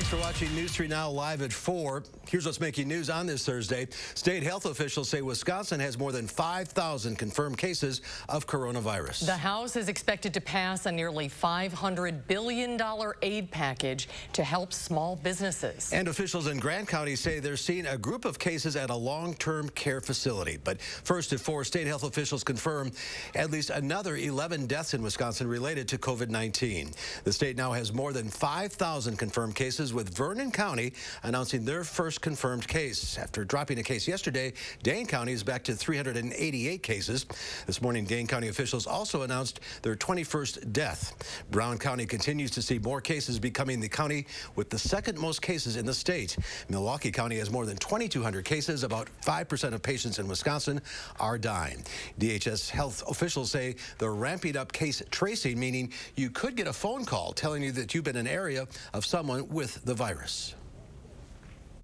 Thanks for watching News 3 Now live at 4. Here's what's making news on this Thursday. State health officials say Wisconsin has more than 5,000 confirmed cases of coronavirus. The House is expected to pass a nearly $500 billion aid package to help small businesses. And officials in Grant County say they're seeing a group of cases at a long-term care facility. But first at 4, state health officials confirm at least another 11 deaths in Wisconsin related to COVID-19. The state now has more than 5,000 confirmed cases, with Vernon County announcing their first confirmed case. After dropping a case yesterday, Dane County is back to 388 cases. This morning, Dane County officials also announced their 21st death. Brown County continues to see more cases, becoming the county with the second most cases in the state. Milwaukee County has more than 2,200 cases. About 5% of patients in Wisconsin are dying. DHS health officials say they're ramping up case tracing, meaning you could get a phone call telling you that you've been in an area of someone with the virus.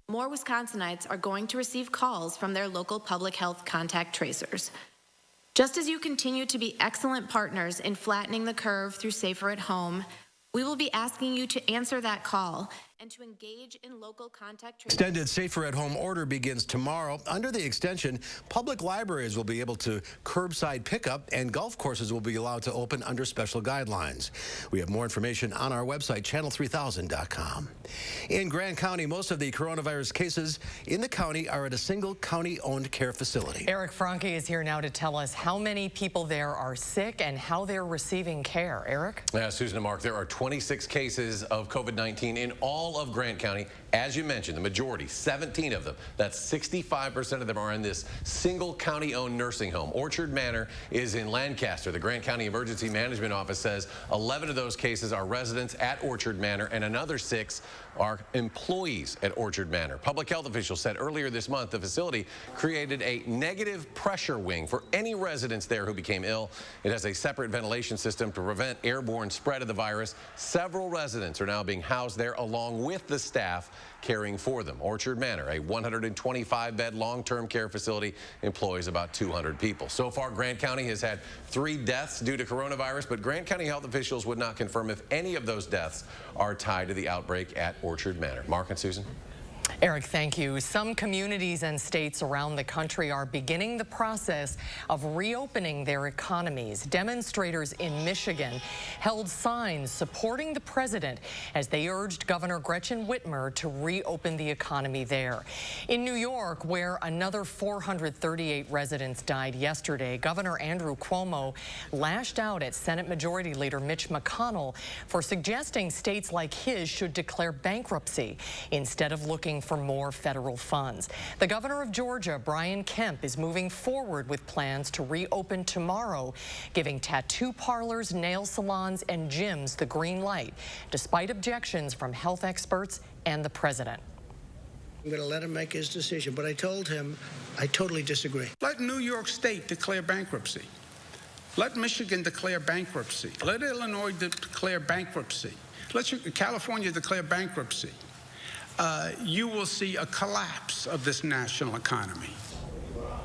More Wisconsinites are going to receive calls from their local public health contact tracers. Just as you continue to be excellent partners in flattening the curve through Safer at Home, we will be asking you to answer that call and to engage in local contact tracing. Extended Safer at Home order begins tomorrow. Under the extension, public libraries will be able to curbside pickup, and golf courses will be allowed to open under special guidelines. We have more information on our website, channel3000.com. In Grant County, most of the coronavirus cases in the county are at a single county-owned care facility. Eric Franke is here now to tell us how many people there are sick and how they're receiving care. Eric? Yeah, Susan and Mark, there are 26 cases of COVID-19 in all of Grant County. As you mentioned, the majority, 17 of them, that's 65% of them, are in this single county-owned nursing home. Orchard Manor is in Lancaster. The Grant County Emergency Management Office says 11 of those cases are residents at Orchard Manor, and another 6 are employees at Orchard Manor. Public health officials said earlier this month the facility created a negative pressure wing for any residents there who became ill. It has a separate ventilation system to prevent airborne spread of the virus. Several residents are now being housed there along with the staff caring for them. Orchard Manor, a 125-bed long-term care facility, employs about 200 people. So far, Grant County has had 3 deaths due to coronavirus, but Grant County health officials would not confirm if any of those deaths are tied to the outbreak at Orchard Manor. Mark and Susan? Eric, thank you. Some communities and states around the country are beginning the process of reopening their economies. Demonstrators in Michigan held signs supporting the president as they urged Governor Gretchen Whitmer to reopen the economy there. In New York, where another 438 residents died yesterday, Governor Andrew Cuomo lashed out at Senate Majority Leader Mitch McConnell for suggesting states like his should declare bankruptcy instead of looking for more federal funds. The governor of Georgia, Brian Kemp, is moving forward with plans to reopen tomorrow, giving tattoo parlors, nail salons, and gyms the green light, despite objections from health experts and the president. I'm going to let him make his decision, but I told him I totally disagree. Let New York State declare bankruptcy. Let Michigan declare bankruptcy. Let Illinois declare bankruptcy. Let California declare bankruptcy. You will see a collapse of this national economy.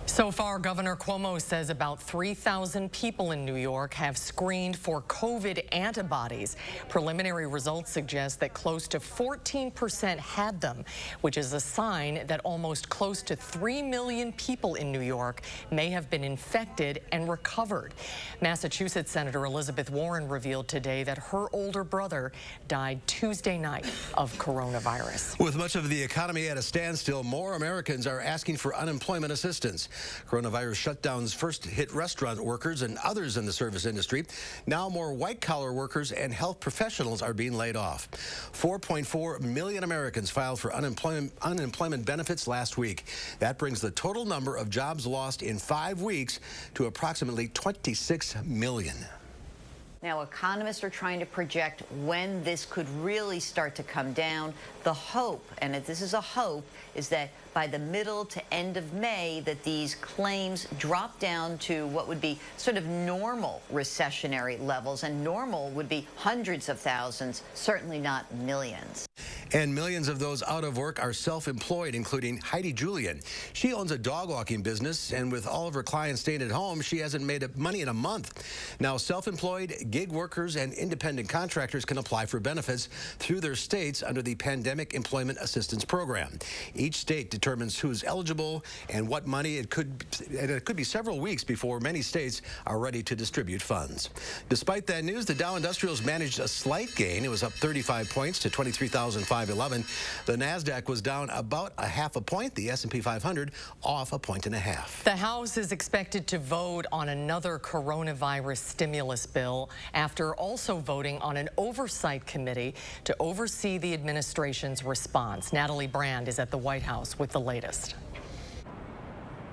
So far, Governor Cuomo says about 3,000 people in New York have screened for COVID antibodies. Preliminary results suggest that close to 14% had them, which is a sign that almost close to 3 million people in New York may have been infected and recovered. Massachusetts Senator Elizabeth Warren revealed today that her older brother died Tuesday night of coronavirus. With much of the economy at a standstill, more Americans are asking for unemployment assistance. Coronavirus shutdowns first hit restaurant workers and others in the service industry. Now more white-collar workers and health professionals are being laid off. 4.4 million Americans filed for unemployment benefits last week. That brings the total number of jobs lost in 5 weeks to approximately 26 million. Now, economists are trying to project when this could really start to come down. The hope, and this is a hope, is that by the middle to end of May that these claims drop down to what would be sort of normal recessionary levels, and normal would be hundreds of thousands, certainly not millions. And millions of those out of work are self-employed, including Heidi Julian. She owns a dog walking business, and with all of her clients staying at home, she hasn't made money in a month. Now, self-employed, gig workers, and independent contractors can apply for benefits through their states under the Pandemic Employment Assistance Program. Each state determines who's eligible and what money. It could be several weeks before many states are ready to distribute funds. Despite that news, the Dow Industrials managed a slight gain. It was up 35 points to 23,511. The NASDAQ was down about a half a point. The S&P 500 off a point and a half. The House is expected to vote on another coronavirus stimulus bill after also voting on an oversight committee to oversee the administration's response. Natalie Brand is at the White House with the latest.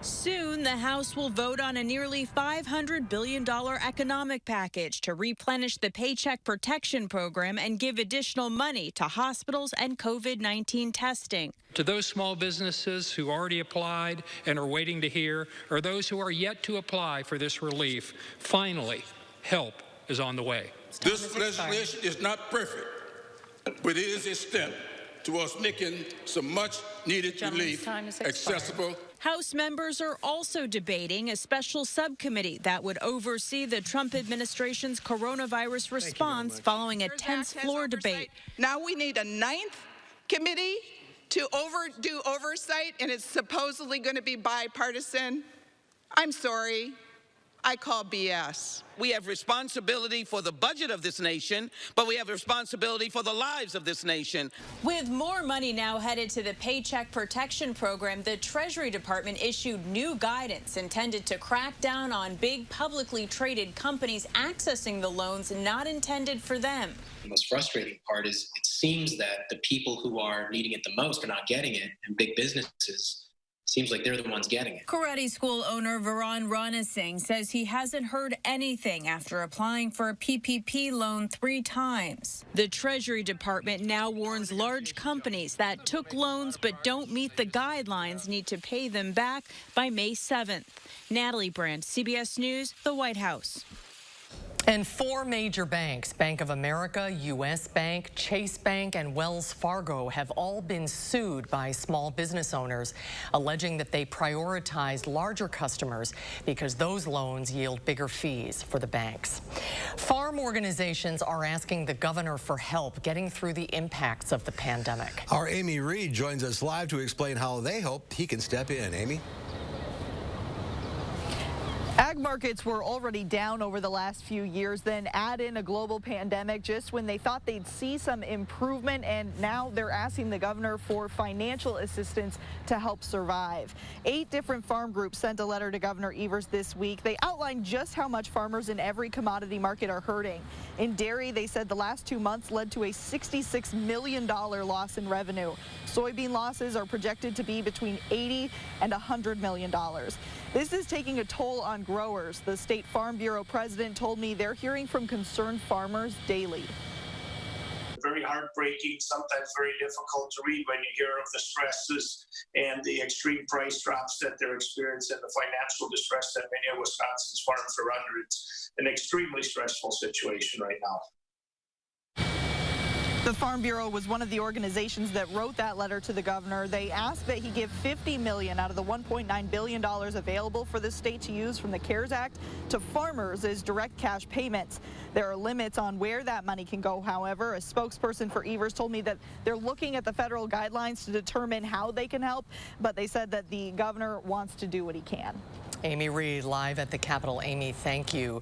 Soon, the House will vote on a nearly $500 billion economic package to replenish the Paycheck Protection Program and give additional money to hospitals and COVID-19 testing. To those small businesses who already applied and are waiting to hear, or those who are yet to apply for this relief, finally, help is on the way. This legislation is not perfect, but it is a step towards making some much-needed relief accessible. House members are also debating a special subcommittee that would oversee the Trump administration's coronavirus response following a tense floor debate. Now we need a ninth committee to do oversight, and it's supposedly going to be bipartisan. I'm sorry. I call BS. We have responsibility for the budget of this nation, but we have responsibility for the lives of this nation. With more money now headed to the Paycheck Protection Program, the Treasury Department issued new guidance intended to crack down on big publicly traded companies accessing the loans not intended for them. The most frustrating part is it seems that the people who are needing it the most are not getting it, and big businesses seems like they're the ones getting it. Karate school owner Varan Rana Singh says he hasn't heard anything after applying for a PPP loan 3 times. The Treasury Department now warns large companies that took loans but don't meet the guidelines need to pay them back by May 7th. Natalie Brandt, CBS News, the White House. And 4 major banks, Bank of America, U.S. Bank, Chase Bank, and Wells Fargo, have all been sued by small business owners, alleging that they prioritized larger customers because those loans yield bigger fees for the banks. Farm organizations are asking the governor for help getting through the impacts of the pandemic. Our Amy Reed joins us live to explain how they hope he can step in. Amy? Ag markets were already down over the last few years, then add in a global pandemic just when they thought they'd see some improvement, and now they're asking the governor for financial assistance to help survive. 8 different farm groups sent a letter to Governor Evers this week. They outlined just how much farmers in every commodity market are hurting. In dairy, they said the last 2 months led to a $66 million loss in revenue. Soybean losses are projected to be between $80 and $100 million. This is taking a toll on growers. The State Farm Bureau president told me they're hearing from concerned farmers daily. Very heartbreaking, sometimes very difficult to read when you hear of the stresses and the extreme price drops that they're experiencing, the financial distress that many of Wisconsin's farms are under. It's an extremely stressful situation right now. The Farm Bureau was one of the organizations that wrote that letter to the governor. They asked that he give $50 million out of the $1.9 billion available for the state to use from the CARES Act to farmers as direct cash payments. There are limits on where that money can go, however. A spokesperson for Evers told me that they're looking at the federal guidelines to determine how they can help, but they said that the governor wants to do what he can. Amy Reed live at the Capitol. Amy, thank you.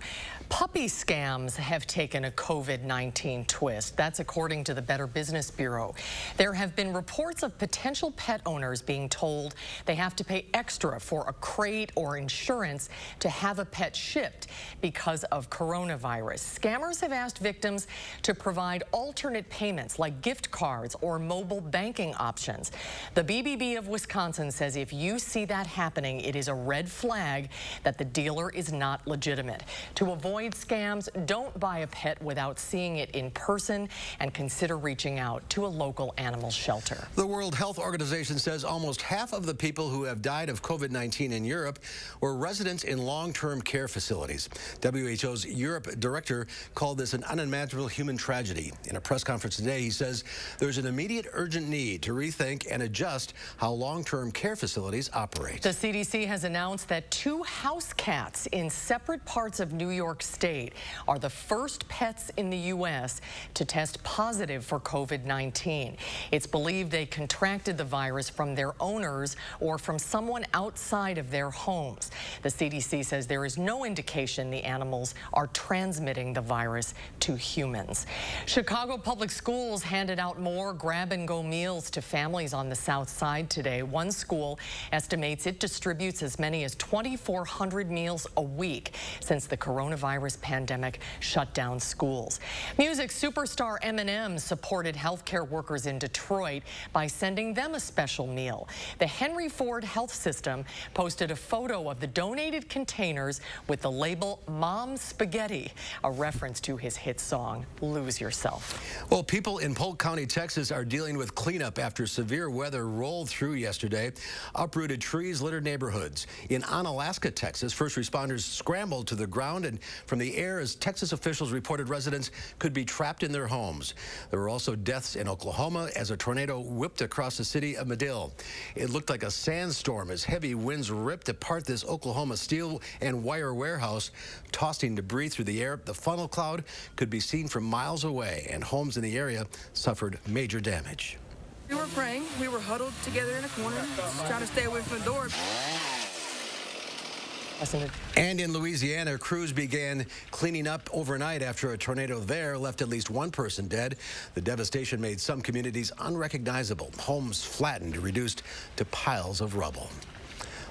Puppy scams have taken a COVID-19 twist. That's according to the Better Business Bureau. There have been reports of potential pet owners being told they have to pay extra for a crate or insurance to have a pet shipped because of coronavirus. Scammers have asked victims to provide alternate payments like gift cards or mobile banking options. The BBB of Wisconsin says if you see that happening, it is a red flag flag that the dealer is not legitimate. To avoid scams, don't buy a pet without seeing it in person and consider reaching out to a local animal shelter. The World Health Organization says almost half of the people who have died of COVID-19 in Europe were residents in long-term care facilities. WHO's Europe director called this an unimaginable human tragedy. In a press conference today, he says there's an immediate urgent need to rethink and adjust how long-term care facilities operate. The CDC has announced that 2 house cats in separate parts of New York State are the first pets in the U.S. to test positive for COVID-19. It's believed they contracted the virus from their owners or from someone outside of their homes. The CDC says there is no indication the animals are transmitting the virus to humans. Chicago Public Schools handed out more grab-and-go meals to families on the South Side today. One school estimates it distributes as many as 2,400 meals a week since the coronavirus pandemic shut down schools. Music superstar Eminem supported healthcare workers in Detroit by sending them a special meal. The Henry Ford Health System posted a photo of the donated containers with the label Mom Spaghetti, a reference to his hit song, Lose Yourself. Well, people in Polk County, Texas are dealing with cleanup after severe weather rolled through yesterday. Uprooted trees littered neighborhoods. In Onalaska, Texas, first responders scrambled to the ground and from the air as Texas officials reported residents could be trapped in their homes. There were also deaths in Oklahoma as a tornado whipped across the city of Madill. It looked like a sandstorm as heavy winds ripped apart this Oklahoma steel and wire warehouse, tossing debris through the air. The funnel cloud could be seen from miles away, and homes in the area suffered major damage. We were praying. We were huddled together in a corner, trying to stay away from the door. And in Louisiana, crews began cleaning up overnight after a tornado there left at least one person dead. The devastation made some communities unrecognizable. Homes flattened, reduced to piles of rubble.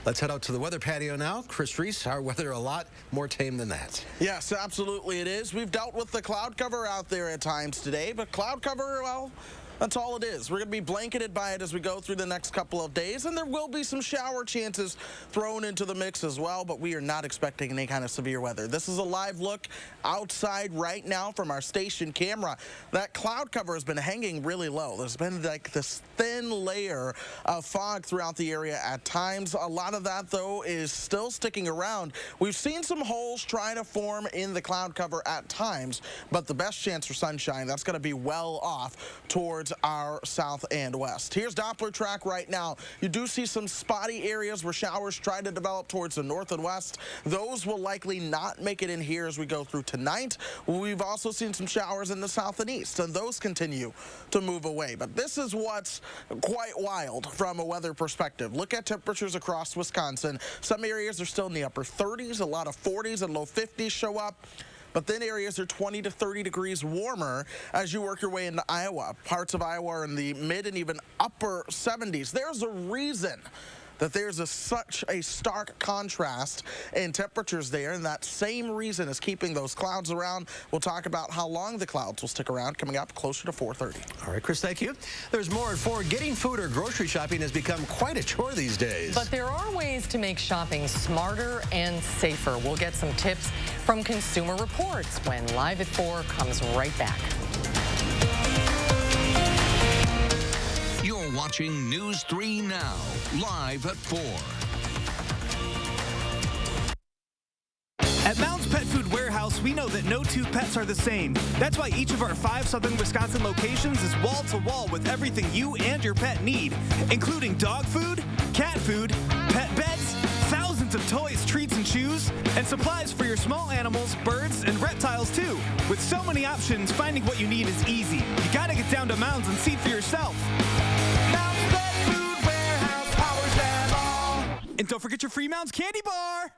Let's head out to the weather patio now. Chris Reese, our weather a lot more tame than that. Yes, absolutely it is. We've dealt with the cloud cover out there at times today, but cloud cover, well, that's all it is. We're going to be blanketed by it as we go through the next couple of days, and there will be some shower chances thrown into the mix as well, but we are not expecting any kind of severe weather. This is a live look outside right now from our station camera. That cloud cover has been hanging really low. There's been like this thin layer of fog throughout the area at times. A lot of that, though, is still sticking around. We've seen some holes try to form in the cloud cover at times, but the best chance for sunshine, that's going to be well off towards our south and west. Here's Doppler track right now. You do see some spotty areas where showers try to develop towards the north and west. Those will likely not make it in here as we go through tonight. We've also seen some showers in the south and east, and those continue to move away. But this is what's quite wild from a weather perspective. Look at temperatures across Wisconsin. Some areas are still in the upper 30s, a lot of 40s and low 50s show up. But then areas are 20 to 30 degrees warmer as you work your way into Iowa. Parts of Iowa are in the mid and even upper 70s. There's a reason that there's such a stark contrast in temperatures there, and that same reason is keeping those clouds around. We'll talk about how long the clouds will stick around coming up closer to 4:30. All right, Chris, thank you. There's more at 4. Getting food or grocery shopping has become quite a chore these days. But there are ways to make shopping smarter and safer. We'll get some tips from Consumer Reports when Live at 4 comes right back. You're watching News 3 Now, live at 4. At Mounds Pet Food Warehouse, we know that no two pets are the same. That's why each of our 5 southern Wisconsin locations is wall-to-wall with everything you and your pet need, including dog food, cat food, pet beds, thousands of toys, treats, and chews, and supplies for your small animals, birds, and reptiles, too. With so many options, finding what you need is easy. You gotta get down to Mounds and see for yourself. Mounds Pet Food Warehouse powers them all. And don't forget your free Mounds candy bar.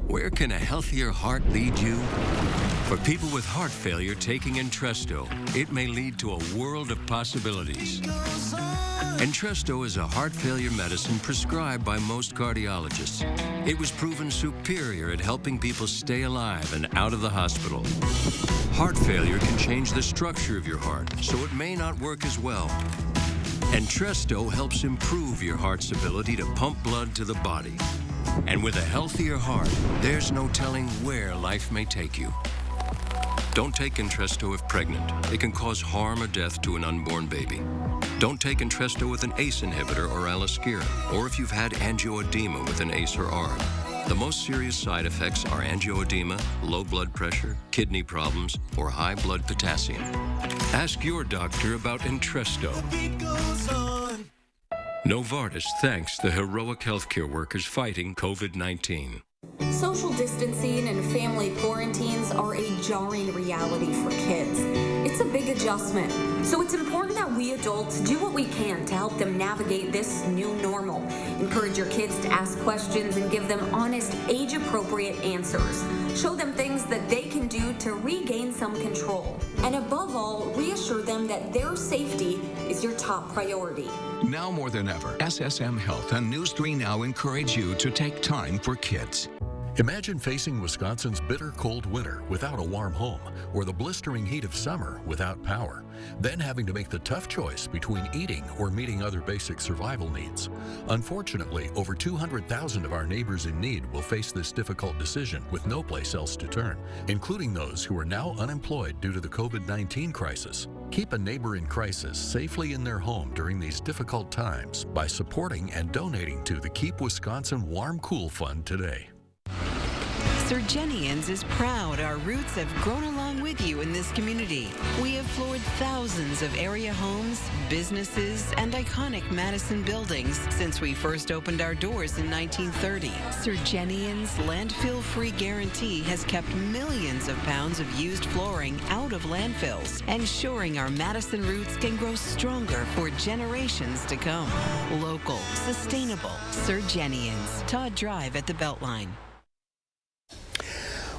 Where can a healthier heart lead you? For people with heart failure taking Entresto, it may lead to a world of possibilities. Entresto is a heart failure medicine prescribed by most cardiologists. It was proven superior at helping people stay alive and out of the hospital. Heart failure can change the structure of your heart, so it may not work as well. Entresto helps improve your heart's ability to pump blood to the body. And with a healthier heart, there's no telling where life may take you. Don't take Entresto if pregnant. It can cause harm or death to an unborn baby. Don't take Entresto with an ACE inhibitor or aliskiren, or if you've had angioedema with an ACE or ARB. The most serious side effects are angioedema, low blood pressure, kidney problems, or high blood potassium. Ask your doctor about Entresto. Novartis thanks the heroic healthcare workers fighting COVID-19. Social distancing and family quarantines are a jarring reality for kids. It's a big adjustment, so it's important that we adults do what we can to help them navigate this new normal. Encourage your kids to ask questions and give them honest, age-appropriate answers. Show them things that they can do to regain some control. And above all, reassure them that their safety is your top priority. Now more than ever, SSM Health and News 3 Now encourage you to take time for kids. Imagine facing Wisconsin's bitter cold winter without a warm home, or the blistering heat of summer without power, then having to make the tough choice between eating or meeting other basic survival needs. Unfortunately, over 200,000 of our neighbors in need will face this difficult decision with no place else to turn, including those who are now unemployed due to the COVID-19 crisis. Keep a neighbor in crisis safely in their home during these difficult times by supporting and donating to the Keep Wisconsin Warm Cool Fund today. Surgenians is proud our roots have grown along with you in this community. We have floored thousands of area homes, businesses, and iconic Madison buildings since we first opened our doors in 1930. Surgenians' landfill-free guarantee has kept millions of pounds of used flooring out of landfills, ensuring our Madison roots can grow stronger for generations to come. Local, sustainable, Surgenians. Todd Drive at the Beltline.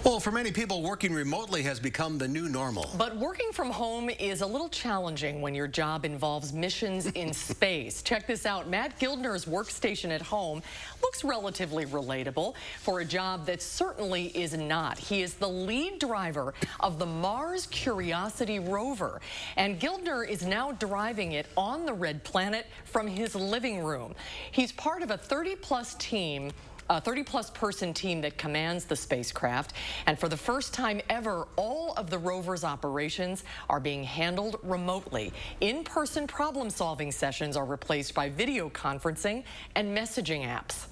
Well, for many people, working remotely has become the new normal. But working from home is a little challenging when your job involves missions in space. Check this out. Matt Gildner's workstation at home looks relatively relatable for a job that certainly is not. He is the lead driver of the Mars Curiosity rover, and Gildner is now driving it on the red planet from his living room. He's part of a 30-plus person team that commands the spacecraft. And for the first time ever, all of the rover's operations are being handled remotely. In-person problem-solving sessions are replaced by video conferencing and messaging apps.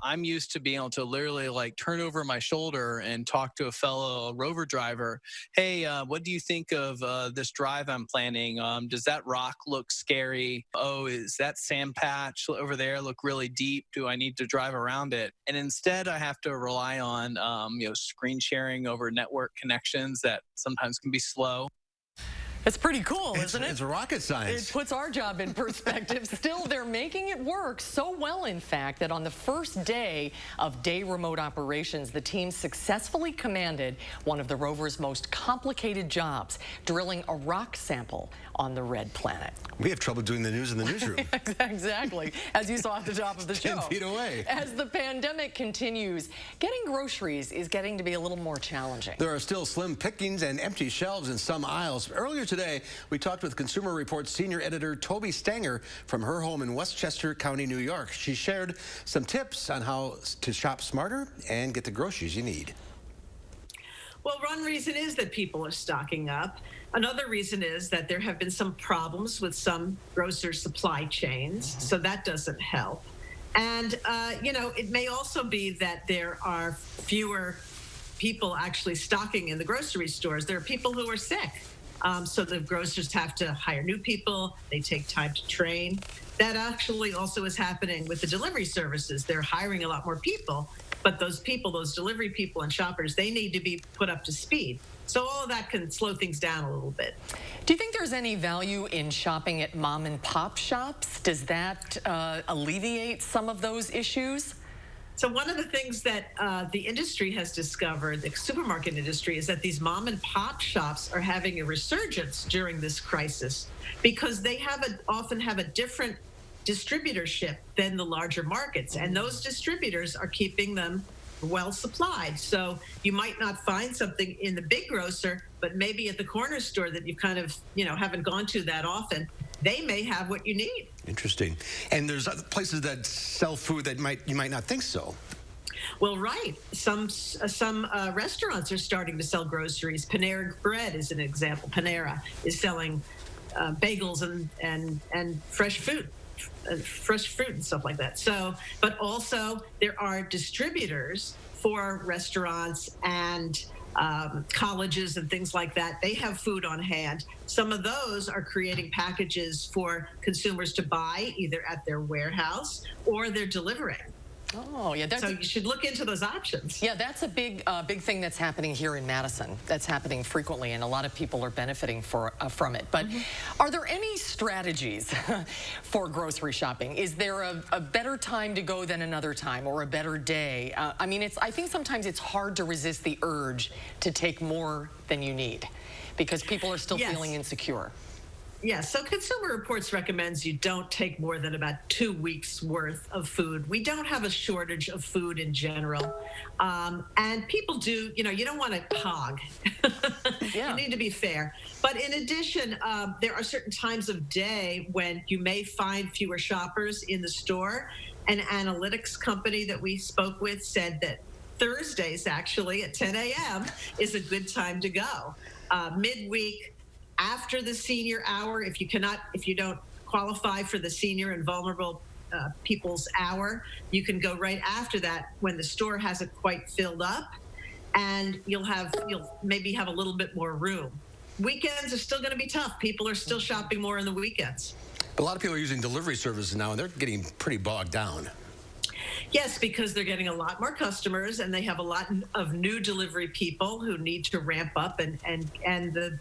I'm used to being able to literally like turn over my shoulder and talk to a fellow rover driver. Hey, what do you think of this drive I'm planning? Does that rock look scary? Oh, is that sand patch over there look really deep? Do I need to drive around it? And instead I have to rely on screen sharing over network connections that sometimes can be slow. It's pretty cool, isn't it? It's rocket science. It puts our job in perspective. Still, they're making it work so well, in fact, that on the first day of remote operations, the team successfully commanded one of the rover's most complicated jobs, drilling a rock sample on the red planet. We have trouble doing the news in the newsroom. Exactly, as you saw at the top of the show. 10 feet away. As the pandemic continues, getting groceries is getting to be a little more challenging. There are still slim pickings and empty shelves in some aisles. Earlier today, we talked with Consumer Reports senior editor Toby Stanger from her home in Westchester County, New York. She shared some tips on how to shop smarter and get the groceries you need. Well, one reason is that people are stocking up. Another reason is that there have been some problems with some grocer supply chains, so that doesn't help. And, it may also be that there are fewer people actually stocking in the grocery stores. There are people who are sick. So the grocers have to hire new people. They take time to train. That actually also is happening with the delivery services. They're hiring a lot more people, but those people, those delivery people and shoppers, they need to be put up to speed. So all of that can slow things down a little bit. Do you think there's any value in shopping at mom and pop shops? Does that alleviate some of those issues? So one of the things that the industry has discovered, the supermarket industry, is that these mom and pop shops are having a resurgence during this crisis because they often have a different distributorship than the larger markets, and those distributors are keeping them well supplied. So you might not find something in the big grocer, but maybe at the corner store that you kind of, haven't gone to that often. they may have what you need. Interesting. And there's other places that sell food that you might not think so. Well, right. Some restaurants are starting to sell groceries. Panera Bread is an example. Panera is selling bagels and fresh fruit and stuff like that. So, but also there are distributors for restaurants and colleges and things like that. They have food on hand. Some of those are creating packages for consumers to buy either at their warehouse or they're delivering. Oh, yeah. So you should look into those options. Yeah, that's a big thing that's happening here in Madison. That's happening frequently, and a lot of people are benefiting from it. But are there any strategies for grocery shopping? Is there a better time to go than another time, or a better day? I mean, I think sometimes it's hard to resist the urge to take more than you need because people are still feeling insecure. Yes, so Consumer Reports recommends you don't take more than about 2 weeks worth of food. We don't have a shortage of food in general. And people do, you don't want to hog. You need to be fair. But in addition, there are certain times of day when you may find fewer shoppers in the store. An analytics company that we spoke with said that Thursdays, actually, at 10 a.m. is a good time to go. Midweek, after the senior hour, if you don't qualify for the senior and vulnerable people's hour, you can go right after that when the store hasn't quite filled up, and you'll maybe have a little bit more room. Weekends are still going to be tough. People are still shopping more on the weekends. A lot of people are using delivery services now, and they're getting pretty bogged down. Yes, because they're getting a lot more customers, and they have a lot of new delivery people who need to ramp up, and the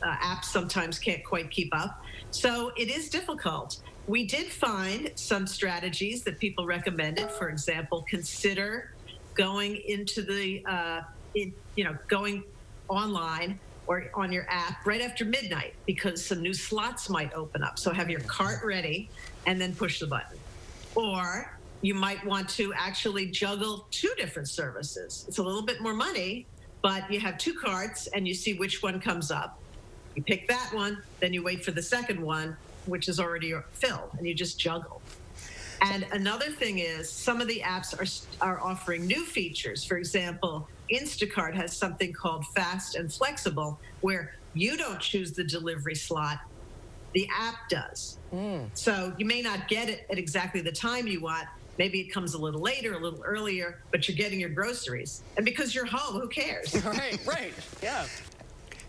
apps sometimes can't quite keep up. So it is difficult. We did find some strategies that people recommended. For example, consider going into going online or on your app right after midnight, because some new slots might open up. So have your cart ready and then push the button. Or you might want to actually juggle 2 different services. It's a little bit more money, but you have 2 carts and you see which one comes up. You pick that one, then you wait for the second one, which is already filled, and you just juggle. And another thing is, some of the apps are offering new features. For example, Instacart has something called Fast and Flexible, where you don't choose the delivery slot, the app does. So you may not get it at exactly the time you want. Maybe it comes a little later, a little earlier, but you're getting your groceries. And because you're home, who cares? Right, yeah.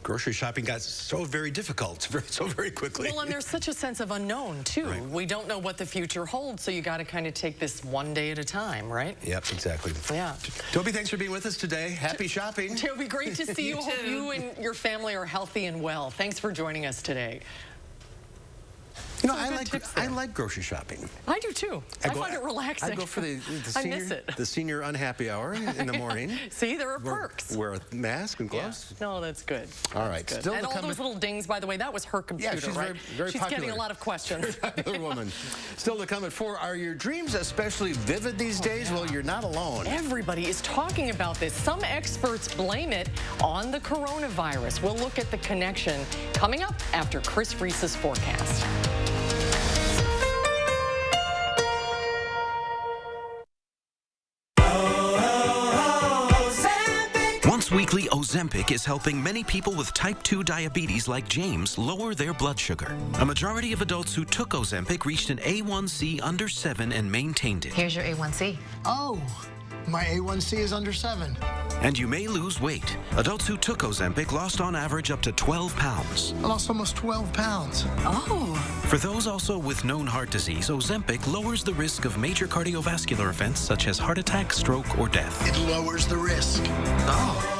Grocery shopping got so very difficult so very quickly. Well, and there's such a sense of unknown, too. Right. We don't know what the future holds, so you got to kind of take this one day at a time, right? Yep, exactly. Yeah. Toby, thanks for being with us today. Happy shopping. Toby, great to see you. Hope you and your family are healthy and well. Thanks for joining us today. I like grocery shopping. I do too. I find it relaxing. I go for the senior, I miss it. The senior unhappy hour in the morning. See, there are perks. Wear a mask and gloves. Yeah. No, that's good. All right. Good. And all those little dings, by the way, that was her computer, she's right? Very she's popular. getting a lot of questions. Very popular woman. Still to come at 4. Are your dreams especially vivid these days? Well, you're not alone. Everybody is talking about this. Some experts blame it on the coronavirus. We'll look at the connection coming up after Chris Reese's forecast. Weekly Ozempic is helping many people with type 2 diabetes like James lower their blood sugar. A majority of adults who took Ozempic reached an A1C under 7 and maintained it. Here's your A1C. Oh, my A1C is under 7. And you may lose weight. Adults who took Ozempic lost on average up to 12 pounds. I lost almost 12 pounds. Oh. For those also with known heart disease, Ozempic lowers the risk of major cardiovascular events such as heart attack, stroke, or death. It lowers the risk. Oh.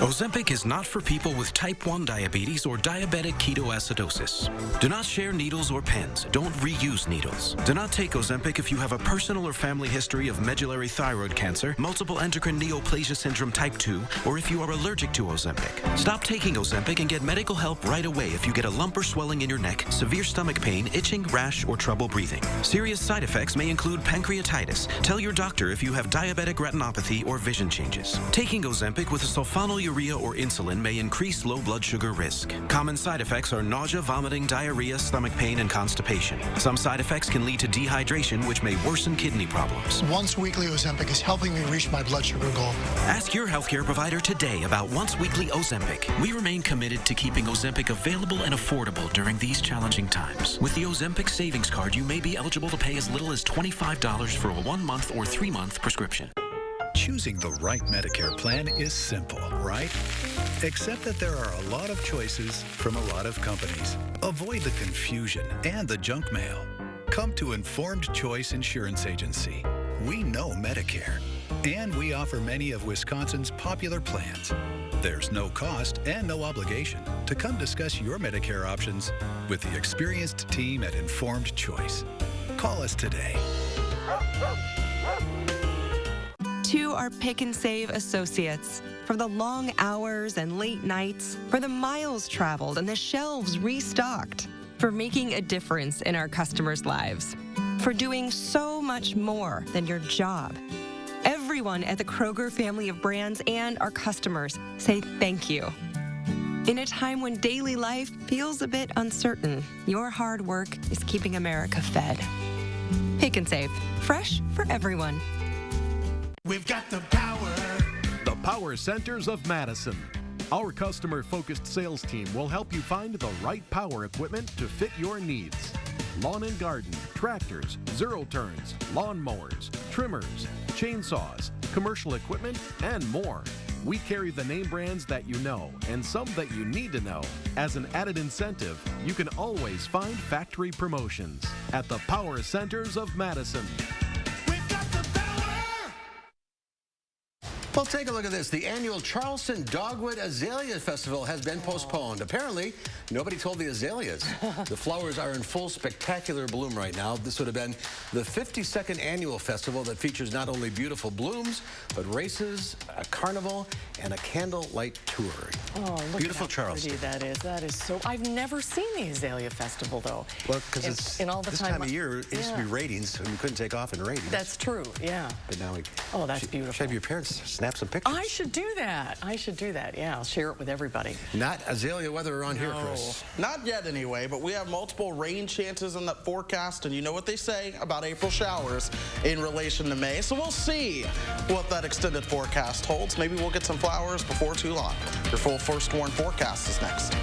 Ozempic is not for people with type 1 diabetes or diabetic ketoacidosis. Do not share needles or pens. Don't reuse needles. Do not take Ozempic if you have a personal or family history of medullary thyroid cancer, multiple endocrine neoplasia syndrome type 2, or if you are allergic to Ozempic. Stop taking Ozempic and get medical help right away if you get a lump or swelling in your neck, severe stomach pain, itching, rash, or trouble breathing. Serious side effects may include pancreatitis. Tell your doctor if you have diabetic retinopathy or vision changes. Taking Ozempic with a sulfonyl Normal urea or insulin may increase low blood sugar risk. Common side effects are nausea, vomiting, diarrhea, stomach pain, and constipation. Some side effects can lead to dehydration, which may worsen kidney problems. Once weekly Ozempic is helping me reach my blood sugar goal. Ask your healthcare provider today about once weekly Ozempic. We remain committed to keeping Ozempic available and affordable during these challenging times. With the Ozempic Savings Card, you may be eligible to pay as little as $25 for a 1-month or 3-month prescription. Choosing the right Medicare plan is simple, right? Except that there are a lot of choices from a lot of companies. Avoid the confusion and the junk mail. Come to Informed Choice Insurance Agency. We know Medicare, and we offer many of Wisconsin's popular plans. There's no cost and no obligation to come discuss your Medicare options with the experienced team at Informed Choice. Call us today. To our Pick and Save associates, for the long hours and late nights, for the miles traveled and the shelves restocked, for making a difference in our customers' lives, for doing so much more than your job. Everyone at the Kroger family of brands and our customers say thank you. In a time when daily life feels a bit uncertain, your hard work is keeping America fed. Pick and Save, fresh for everyone. We've got the power. The Power Centers of Madison. Our customer-focused sales team will help you find the right power equipment to fit your needs. Lawn and garden, tractors, zero-turns, lawn mowers, trimmers, chainsaws, commercial equipment, and more. We carry the name brands that you know and some that you need to know. As an added incentive, you can always find factory promotions at the Power Centers of Madison. Well, take a look at this. The annual Charleston Dogwood Azalea Festival has been postponed. Apparently, nobody told the azaleas. The flowers are in full spectacular bloom right now. This would have been the 52nd annual festival that features not only beautiful blooms, but races, a carnival, and a candlelight tour. Oh, look Beautiful at how Charleston. pretty that is. That is so. I've never seen the Azalea Festival, though. Well, because it's in all the this time of year, it used to be ratings, and we couldn't take off in ratings. That's true, yeah. But now we... Oh, that's beautiful. Should have your parents snap some pictures. I should do that. I should do that, yeah. I'll share it with everybody. Not azalea weather around here, No. Chris. Not yet, anyway, but we have multiple rain chances in that forecast, and you know what they say about April showers in relation to May. So we'll see what that extended forecast holds. Maybe we'll get some flowers before too long. Your full First Warn forecast is next.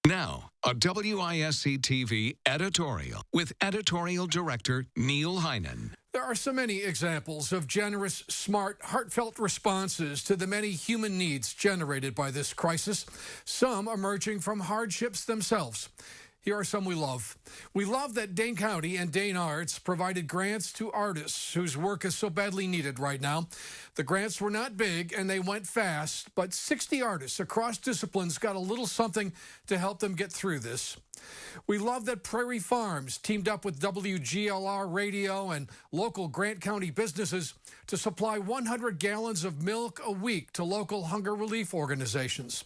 Now, a WISC-TV editorial with editorial director Neil Heinen. There are so many examples of generous, smart, heartfelt responses to the many human needs generated by this crisis, some emerging from hardships themselves. Here are some we love. We love that Dane County and Dane Arts provided grants to artists whose work is so badly needed right now. The grants were not big and they went fast, but 60 artists across disciplines got a little something to help them get through this. We love that Prairie Farms teamed up with WGLR Radio and local Grant County businesses to supply 100 gallons of milk a week to local hunger relief organizations.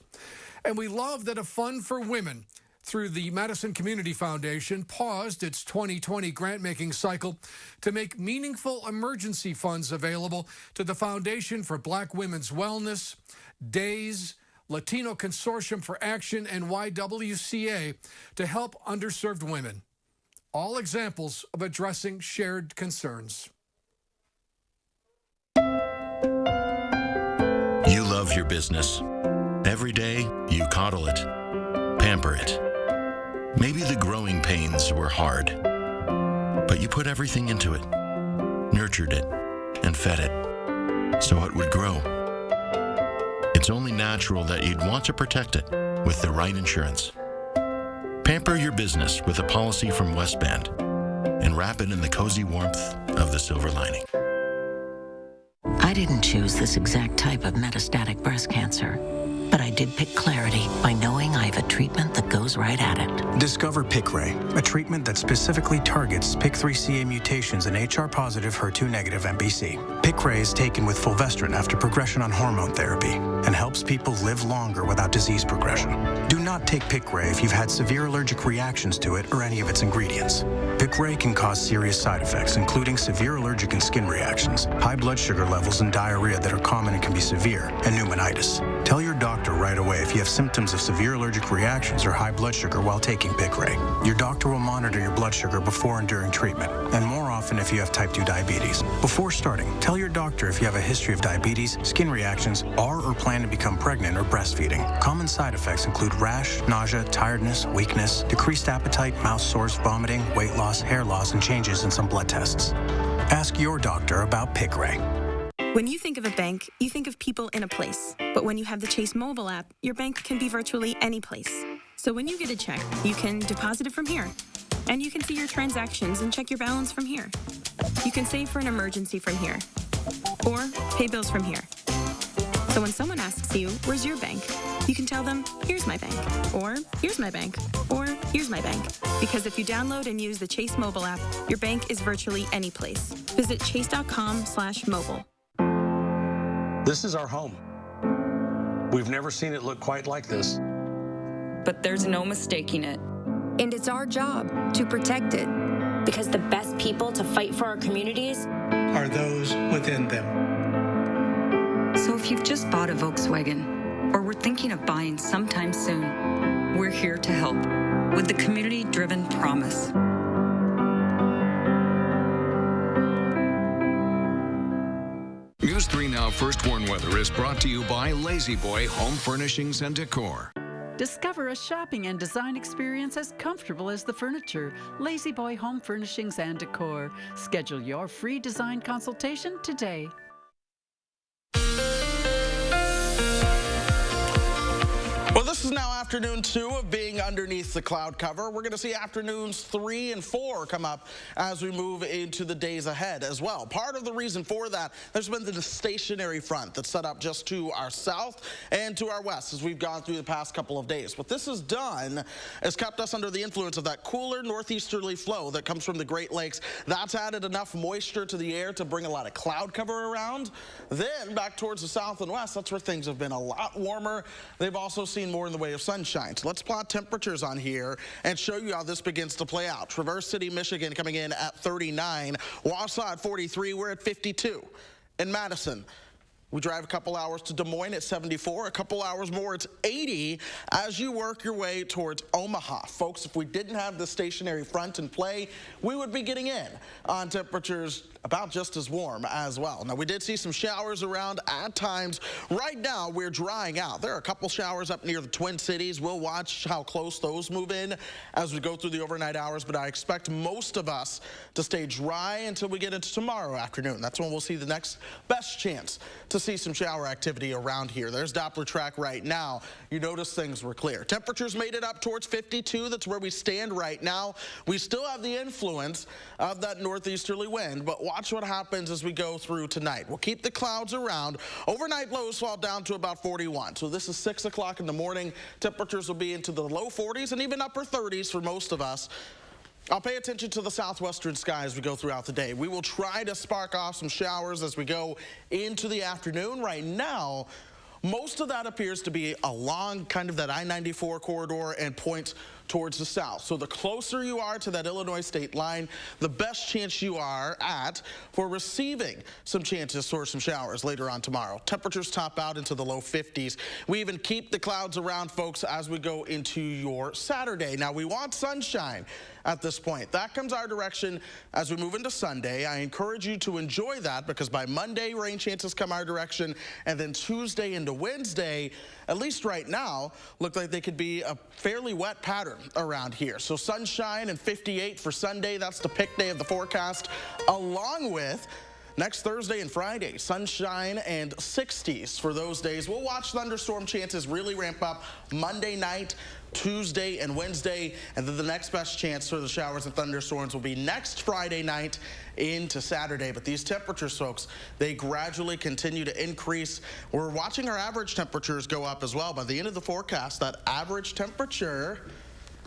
And we love that a fund for women through the Madison Community Foundation paused its 2020 grant-making cycle to make meaningful emergency funds available to the Foundation for Black Women's Wellness, DAYS, Latino Consortium for Action, and YWCA to help underserved women. All examples of addressing shared concerns. You love your business. Every day, you coddle it, pamper it. Maybe the growing pains were hard, but you put everything into it, nurtured it, and fed it, so it would grow. It's only natural that you'd want to protect it with the right insurance. Pamper your business with a policy from Westband and wrap it in the cozy warmth of the silver lining. I didn't choose this exact type of metastatic breast cancer. but I did pick clarity by knowing I have a treatment that goes right at it. Discover Piqray, a treatment that specifically targets PIK3CA mutations in HR-positive, HER2-negative MBC. Piqray is taken with fulvestrant after progression on hormone therapy and helps people live longer without disease progression. Do not take Piqray if you've had severe allergic reactions to it or any of its ingredients. Piqray can cause serious side effects, including severe allergic and skin reactions, high blood sugar levels and diarrhea that are common and can be severe, and pneumonitis. Tell your doctor right away if you have symptoms of severe allergic reactions or high blood sugar while taking Piqray. Your doctor will monitor your blood sugar before and during treatment, and more often if you have type 2 diabetes. Before starting, tell your doctor if you have a history of diabetes, skin reactions, are or plan to become pregnant or breastfeeding. Common side effects include rash, nausea, tiredness, weakness, decreased appetite, mouth sores, vomiting, weight loss, hair loss, and changes in some blood tests. Ask your doctor about Piqray. When you think of a bank, you think of people in a place. But when you have the Chase mobile app, your bank can be virtually any place. So when you get a check, you can deposit it from here. And you can see your transactions and check your balance from here. You can save for an emergency from here. Or pay bills from here. So when someone asks you, where's your bank? You can tell them, here's my bank. Or here's my bank. Or here's my bank. Because if you download and use the Chase mobile app, your bank is virtually any place. Visit chase.com/mobile. This is our home. We've never seen it look quite like this. But there's no mistaking it. And it's our job to protect it. Because the best people to fight for our communities are those within them. So if you've just bought a Volkswagen or were thinking of buying sometime soon, we're here to help with the community-driven promise. News 3 Now First Warn Weather is brought to you by Lazy Boy Home Furnishings and Decor. Discover a shopping and design experience as comfortable as the furniture. Lazy Boy Home Furnishings and Decor. Schedule your free design consultation today. Well, this is now afternoon 2 of being underneath the cloud cover. We're going to see afternoons 3 and 4 come up as we move into the days ahead as well. Part of the reason for that, there's been the stationary front that's set up just to our south and to our west as we've gone through the past couple of days. What this has done is kept us under the influence of that cooler northeasterly flow that comes from the Great Lakes. That's added enough moisture to the air to bring a lot of cloud cover around. Then back towards the south and west, that's where things have been a lot warmer. They've also seen more in the way of sunshine. So let's plot temperatures on here and show you how this begins to play out. Traverse City, Michigan coming in at 39. Wausau at 43. We're at 52. In Madison, we drive a couple hours to Des Moines at 74. A couple hours more, it's 80 as you work your way towards Omaha. Folks, if we didn't have the stationary front in play, we would be getting in on temperatures about just as warm as well. Now, we did see some showers around at times. Right now, we're drying out. There are a couple showers up near the Twin Cities. We'll watch how close those move in as we go through the overnight hours, but I expect most of us to stay dry until we get into tomorrow afternoon. That's when we'll see the next best chance to see some shower activity around here. There's Doppler track right now. You notice things were clear. Temperatures made it up towards 52. That's where we stand right now. We still have the influence of that northeasterly wind, but watch what happens as we go through tonight. We'll keep the clouds around. Overnight lows fall down to about 41. So this is 6 o'clock in the morning. Temperatures will be into the low 40s and even upper 30s for most of us. I'll pay attention to the southwestern sky as we go throughout the day. We will try to spark off some showers as we go into the afternoon. Right now, most of that appears to be along kind of that I-94 corridor and points towards the south. So the closer you are to that Illinois state line, the best chance you are at for receiving some chances for some showers later on tomorrow. Temperatures top out into the low 50s. We even keep the clouds around, folks, as we go into your Saturday. Now, we want sunshine at this point. That comes our direction as we move into Sunday. I encourage you to enjoy that because by Monday, rain chances come our direction, and then Tuesday into Wednesday, at least right now, look like they could be a fairly wet pattern around here. So sunshine and 58 for Sunday. That's the pick day of the forecast, along with next Thursday and Friday, sunshine and 60s for those days. We'll watch thunderstorm chances really ramp up Monday night Tuesday and Wednesday, and then the next best chance for the showers and thunderstorms will be next Friday night into Saturday. But these temperatures, folks, they gradually continue to increase. We're watching our average temperatures go up as well. By the end of the forecast, that average temperature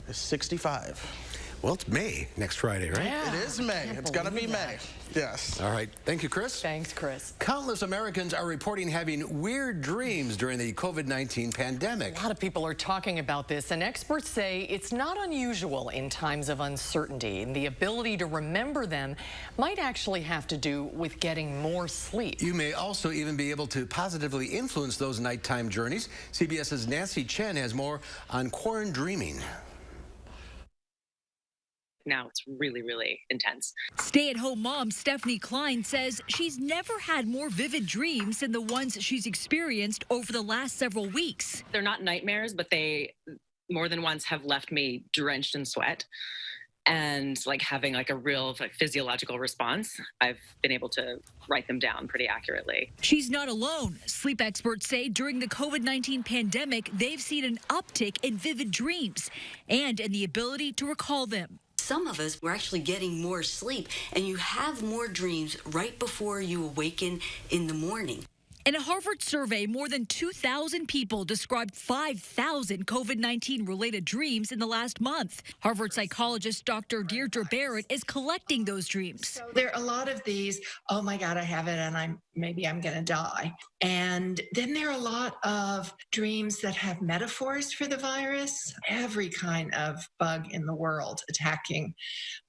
is 65. Well, it's May next Friday, right? Yeah, it is May. It's going to be May. Yes. All right. Thank you, Chris. Thanks, Chris. Countless Americans are reporting having weird dreams during the COVID-19 pandemic. A lot of people are talking about this, and experts say it's not unusual in times of uncertainty, and the ability to remember them might actually have to do with getting more sleep. You may also even be able to positively influence those nighttime journeys. CBS's Nancy Chen has more on quarantine dreaming. Now it's really, really intense. Stay-at-home mom Stephanie Klein says she's never had more vivid dreams than the ones she's experienced over the last several weeks. They're not nightmares, but they more than once have left me drenched in sweat and like having like a real physiological response. I've been able to write them down pretty accurately. She's not alone. Sleep experts say during the COVID-19 pandemic, they've seen an uptick in vivid dreams and in the ability to recall them. Some of us were actually getting more sleep, and you have more dreams right before you awaken in the morning. In a Harvard survey, more than 2,000 people described 5,000 COVID-19 related dreams in the last month. Harvard psychologist Dr. Deirdre Barrett is collecting those dreams. So there are a lot of these, oh my God, I have it and maybe I'm going to die. And then there are a lot of dreams that have metaphors for the virus, every kind of bug in the world attacking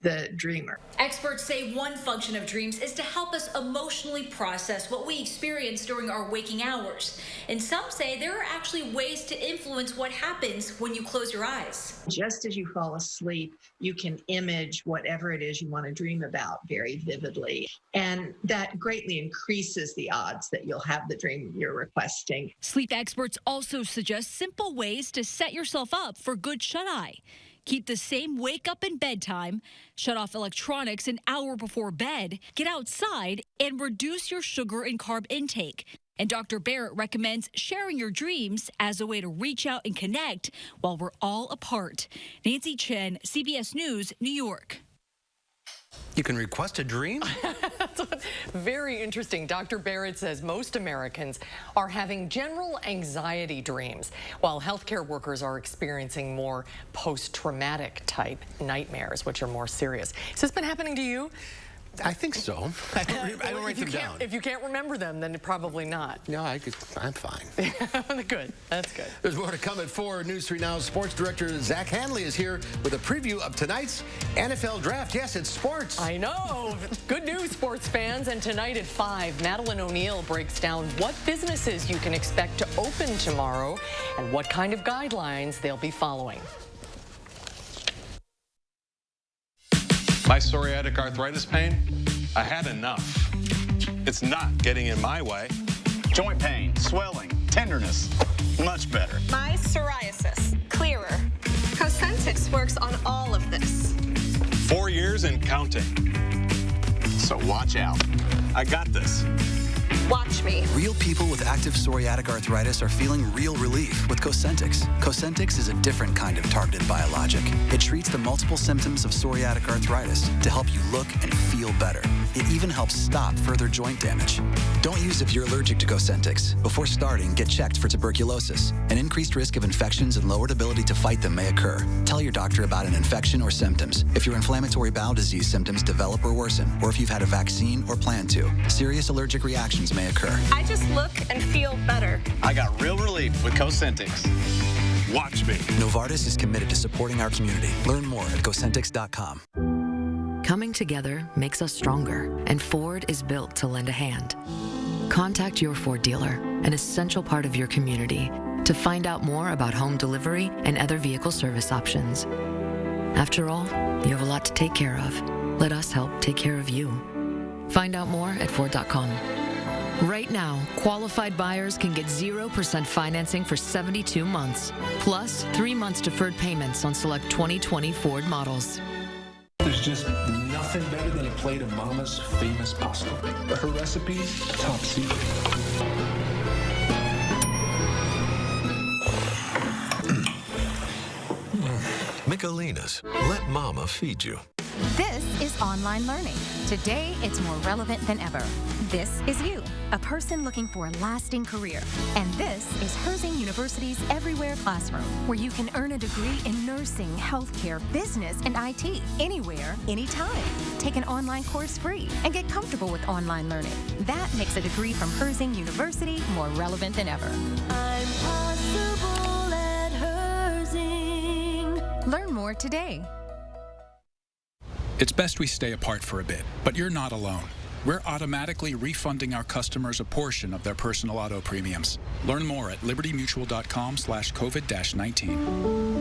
the dreamer. Experts say one function of dreams is to help us emotionally process what we experience during our waking hours. And some say there are actually ways to influence what happens when you close your eyes. Just as you fall asleep, you can image whatever it is you want to dream about very vividly. And that greatly increases the odds that you'll have the dream you're requesting. Sleep experts also suggest simple ways to set yourself up for good shut-eye. Keep the same wake up and bedtime, shut off electronics an hour before bed, get outside, and reduce your sugar and carb intake. And Dr. Barrett recommends sharing your dreams as a way to reach out and connect while we're all apart. Nancy Chen, CBS News, New York. You can request a dream? Very interesting. Dr. Barrett says most Americans are having general anxiety dreams, while healthcare workers are experiencing more post-traumatic type nightmares, which are more serious. Has this been happening to you? I think so. I don't write them down. If you can't remember them, then probably not. No, I'm fine. Good. That's good. There's more to come at 4. News 3 Now sports director Zach Hanley is here with a preview of tonight's NFL draft. Yes, it's sports. I know. Good news, sports fans. And tonight at 5, Madeline O'Neill breaks down what businesses you can expect to open tomorrow and what kind of guidelines they'll be following. My psoriatic arthritis pain, I had enough. It's not getting in my way. Joint pain, swelling, tenderness, much better. My psoriasis, clearer. Cosentyx works on all of this. 4 years and counting. So watch out. I got this. Watch me. Real people with active psoriatic arthritis are feeling real relief with Cosentyx. Cosentyx is a different kind of targeted biologic. It treats the multiple symptoms of psoriatic arthritis to help you look and feel better. It even helps stop further joint damage. Don't use if you're allergic to Cosentyx. Before starting, get checked for tuberculosis. An increased risk of infections and lowered ability to fight them may occur. Tell your doctor about an infection or symptoms. If your inflammatory bowel disease symptoms develop or worsen, or if you've had a vaccine or plan to. Serious allergic reactions may occur. I just look and feel better. I got real relief with Cosentyx. Watch me. Novartis is committed to supporting our community. Learn more at Cosentyx.com. Coming together makes us stronger, and Ford is built to lend a hand. Contact your Ford dealer, an essential part of your community, to find out more about home delivery and other vehicle service options. After all, you have a lot to take care of. Let us help take care of you. Find out more at Ford.com. Right now, qualified buyers can get 0% financing for 72 months, plus 3 months deferred payments on select 2020 Ford models. There's just nothing better than a plate of Mama's famous pasta. Her recipe, top secret. Like Alina's, let Mama feed you. This is online learning. Today, it's more relevant than ever. This is you, a person looking for a lasting career. And this is Herzing University's Everywhere Classroom, where you can earn a degree in nursing, healthcare, business, and IT, anywhere, anytime. Take an online course free and get comfortable with online learning. That makes a degree from Herzing University more relevant than ever. I'm possible at Herzing. Learn more today. It's best we stay apart for a bit, but you're not alone. We're automatically refunding our customers a portion of their personal auto premiums. Learn more at libertymutual.com/COVID-19.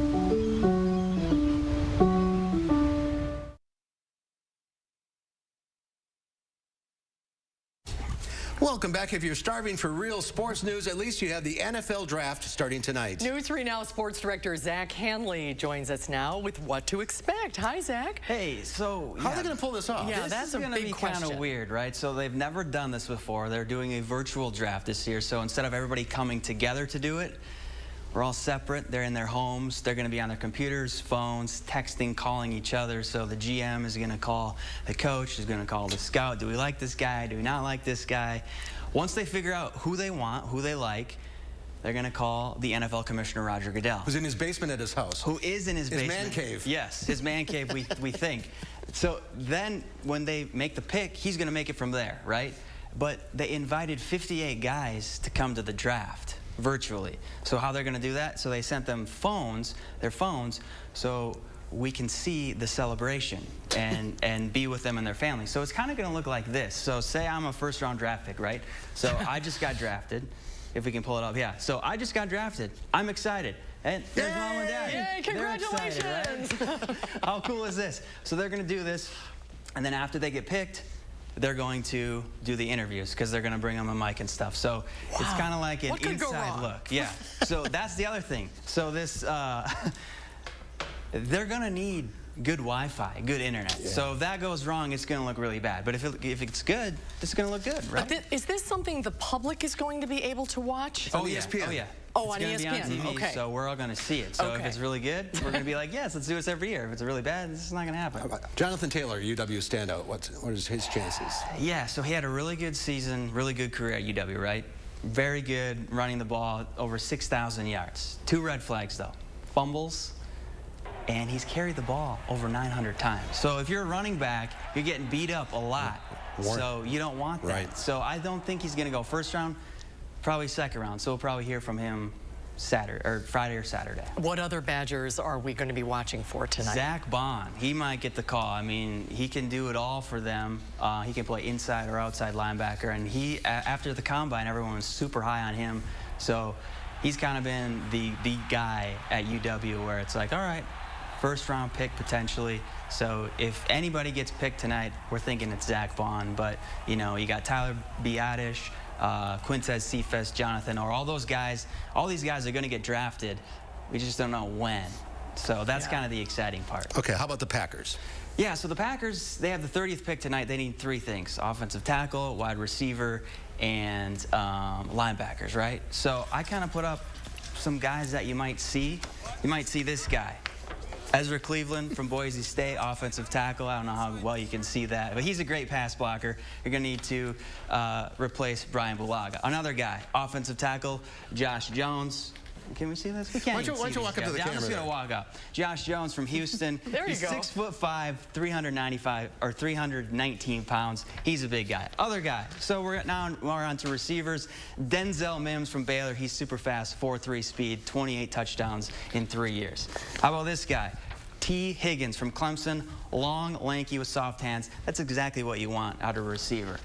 Welcome back. If you're starving for real sports news, at least you have the NFL draft starting tonight. News 3 Now sports director Zach Hanley joins us now with what to expect. Hi, Zach. Hey, so how are they going to pull this off? Yeah, that's a big question. This is going to be kind of weird, right? So they've never done this before. They're doing a virtual draft this year. So instead of everybody coming together to do it, we're all separate. They're in their homes. They're going to be on their computers, phones, texting, calling each other. So the GM is going to call the coach, is going to call the scout. Do we like this guy? Do we not like this guy? Once they figure out who they want, who they like, they're going to call the NFL commissioner, Roger Goodell. Who's in his basement at his house. Who is in his basement. His man cave. Yes, his man cave, we think. So then when they make the pick, he's going to make it from there, right? But they invited 58 guys to come to the draft virtually. So how they're going to do that? So they sent them their phones, so we can see the celebration and be with them and their family. So it's kind of going to look like this. So say I'm a first-round draft pick, right? So I just got drafted. If we can pull it up, yeah. So I just got drafted. I'm excited. And there's Mom and Dad. Yay, congratulations. They're excited, right? How cool is this? So they're going to do this, and then after they get picked, they're going to do the interviews because they're going to bring them a mic and stuff. So it's kind of like an inside look. Yeah. So that's the other thing. So this, they're going to need good Wi-Fi, good internet. Yeah. So if that goes wrong, it's going to look really bad. But if it's good, it's going to look good, right? Is this something the public is going to be able to watch? It's on ESPN. Oh, yeah. Oh, on ESPN. It's going to be on TV, okay. So we're all going to see it. So if it's really good, we're going to be like, yes, let's do this every year. If it's really bad, this is not going to happen. Jonathan Taylor, UW standout. What is his chances? Yeah, so he had a really good season, really good career at UW, right? Very good running the ball, over 6,000 yards. 2 red flags, though. Fumbles, and he's carried the ball over 900 times. So if you're a running back, you're getting beat up a lot. So you don't want that. Right. So I don't think he's going to go first round. Probably second round, so we'll probably hear from him Friday or Saturday. What other Badgers are we going to be watching for tonight? Zach Bond, he might get the call. I mean, he can do it all for them. He can play inside or outside linebacker, and he, after the combine, everyone was super high on him. So he's kind of been the guy at UW where it's like, all right, first round pick potentially. So if anybody gets picked tonight, we're thinking it's Zach Bond. But, you know, you got Tyler Biadasz, Quintez Cephas, Jonathan, or all those guys. All these guys are going to get drafted. We just don't know when. So that's kind of the exciting part. Okay, how about the Packers? Yeah, so the Packers, they have the 30th pick tonight. They need 3 things: offensive tackle, wide receiver, and linebackers, right? So I kind of put up some guys that you might see. You might see this guy. Ezra Cleveland from Boise State, offensive tackle. I don't know how well you can see that, but he's a great pass blocker. You're going to need to replace Brian Bulaga. Another guy, offensive tackle, Josh Jones. Can we see this? We can't. Why don't you walk up to the camera? I'm just going to walk up. Josh Jones from Houston. There you go. He's 6'5", 319 pounds. He's a big guy. Other guy. So we're on to receivers. Denzel Mims from Baylor. He's super fast, 4.3 speed, 28 touchdowns in 3 years. How about this guy? T. Higgins from Clemson. Long, lanky with soft hands. That's exactly what you want out of a receiver.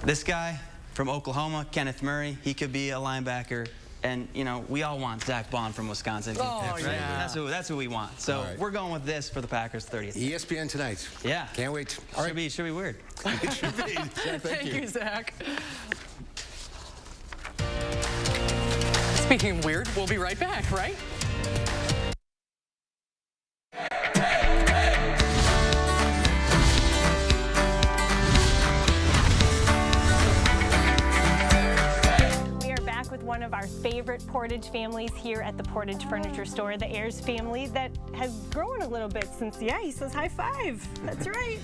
This guy from Oklahoma, Kenneth Murray. He could be a linebacker. And, you know, we all want Zach Bond from Wisconsin. Oh, right? yeah. That's who we want. So we're going with this for the Packers 30th. ESPN tonight. Yeah. Can't wait. All right. Should be weird. It should be. Thank you, Zach. Speaking of weird, we'll be right back, right? One of our favorite favorite Portage families here at the Portage Furniture Store, the Ayers family that has grown a little bit since, yeah, he says high five. That's right.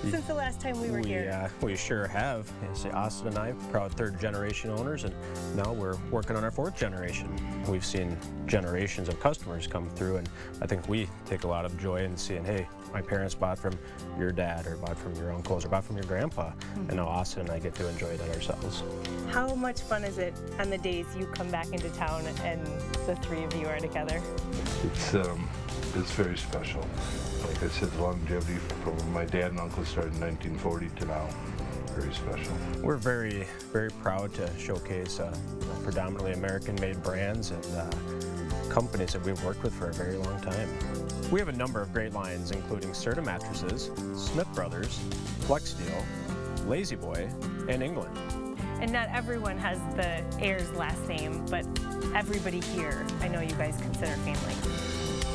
Since the last time we were here. We sure have. Austin and I, proud third-generation owners, and now we're working on our fourth generation. We've seen generations of customers come through, and I think we take a lot of joy in seeing, hey, my parents bought from your dad, or bought from your uncles, or bought from your grandpa, and now Austin and I get to enjoy that ourselves. How much fun is it on the days you come back into town and the three of you are together? It's very special. Like I said, the longevity from my dad and uncle started in 1940 to now. Very special. We're very, very proud to showcase predominantly American-made brands and companies that we've worked with for a very long time. We have a number of great lines, including Serta Mattresses, Smith Brothers, Flex Steel, Lazy Boy, and England. And not everyone has the Ayers last name, but everybody here, I know you guys consider family.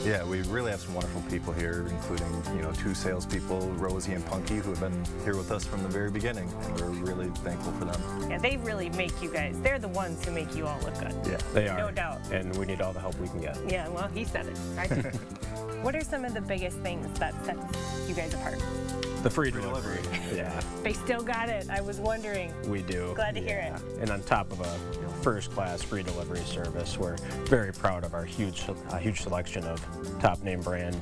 Yeah, we really have some wonderful people here, including, two salespeople, Rosie and Punky, who have been here with us from the very beginning, and we're really thankful for them. Yeah, they really make you guys, they're the ones who make you all look good. Yeah, they are. No doubt. And we need all the help we can get. Yeah, well, he said it. Right? What are some of the biggest things that sets you guys apart? The free delivery. Yeah. They still got it. I was wondering. We do. Glad to hear it. And on top of a first-class free delivery service, we're very proud of our huge selection of top-name brand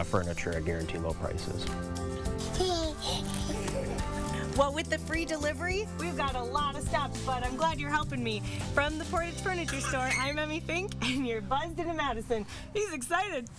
furniture at guaranteed low prices. Well, with the free delivery, we've got a lot of stops, but I'm glad you're helping me. From the Portage Furniture Store, I'm Emmy Fink, and you're buzzed into Madison. He's excited.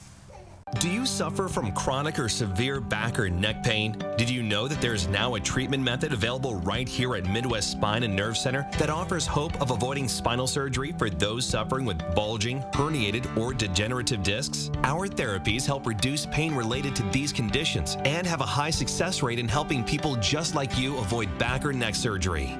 Do you suffer from chronic or severe back or neck pain? Did you know that there is now a treatment method available right here at Midwest Spine and Nerve Center that offers hope of avoiding spinal surgery for those suffering with bulging, herniated, or degenerative discs? Our therapies help reduce pain related to these conditions and have a high success rate in helping people just like you avoid back or neck surgery.